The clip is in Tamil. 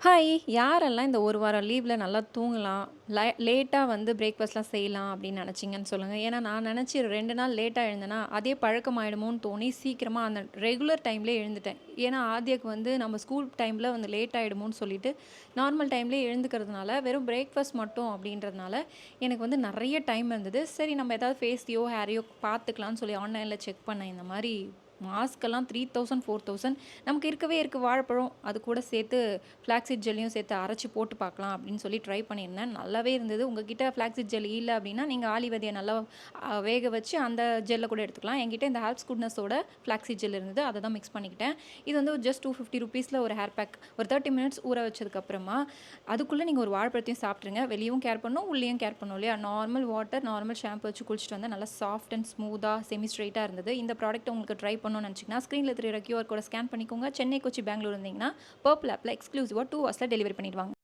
ஹாய்! யாரெல்லாம் இந்த 1 வாரம் லீவ்ல நல்லா தூங்கலாம், லேட்டா வந்து பிரேக்ஃபாஸ்ட்லாம் செய்யலாம் அப்படின்னு நெனச்சீங்கன்னு சொல்லுங்க. ஏன்னா நான் நெனச்சு 2 நாள் லேட்டா எழுந்தேனா, அதே பழக்கமாயிடுமோன்னு தோணி சீக்கிரமா அந்த ரெகுலர் டைம்லயே எழுந்துட்டேன். ஏன்னா ஆத்யாக்கு வந்து நம்ம ஸ்கூல் டைம்ல வந்து லேட் ஆயிடுமோன்னு சொல்லிட்டு, நார்மல் டைம்லயே எழுந்துக்கிறதுனால, வெறும் பிரேக்ஃபாஸ்ட் மட்டும் அப்படின்றதுனால, எனக்கு வந்து நெறைய டைம் இருந்தது. சரி நம்ம ஏதாவது ஃபேஸையோ, ஹேரையோ பார்த்துக்கலான்னு சொல்லி ஆன்லைன்ல செக் பண்ணேன். இந்த மாரி மாஸ்க்கெல்லாம் 3000, 4000 நமக்கு இருக்கவே இருக்கு வாழைப்பழம். அது கூட சேர்த்து ஃப்ளாக்ஸீட் ஜெல்லையும் சேர்த்து அரைச்சு போட்டு பார்க்கலாம் அப்படின்னு சொல்லி ட்ரை பண்ணியிருந்தேன். நல்லாவே இருந்தது. உங்ககிட்ட ஃப்ளாக்ஸீட் ஜெல் இல்ல அப்படின்னா, நீங்க ஆளி விதைய நல்லா வேக வச்சு அந்த ஜெல்ல கூட எடுத்துக்கலாம். என்கிட்ட இந்த ஹெல்ப்ஸ் குட்னஸோட ஃப்ளாக்ஸீட் ஜெல் இருந்தது. அத தான் மிக்ஸ் பண்ணிக்கிட்டேன். இது வந்து ஜஸ்ட் ₹250ல ஒரு ஹேர் பேக். ஒரு 30 மினிட்ஸ் ஊற வச்சதுக்கப்புறமா, அதுக்குள்ள நீங்க ஒரு வாழைப்பழத்தையும் சாப்பிட்டுருங்க. வெளியவும் கேர் பண்ணணும், உள்ளேயும் கேர் பண்ணணும் இல்லையா? நார்மல் வாட்டர், நார்மல் ஷாம்பு வச்சு குளிச்சுட்டு வந்தேன். நல்லா சாஃப்ட் அண்ட் ஸ்மூத்தா, செமி ஸ்ட்ரெயிட்டா இருந்தது. இந்த ப்ராடக்ட்ட உங்களுக்கு ட்ரை பண்ணணும்னு நினச்சிங்கன்னா, ஸ்க்ரீன்ல தெரியிற கியூஆர் கோட ஸ்கேன் பண்ணிக்கோங்க. சென்னை, கொச்சி, பெங்களூர் இருந்தீங்கன்னா, பர்பிள் ஆப்ல எக்ஸ்க்ளூசிவா 2 ஹவர்ஸ்ல டெலிவரி பண்ணிடுவாங்க.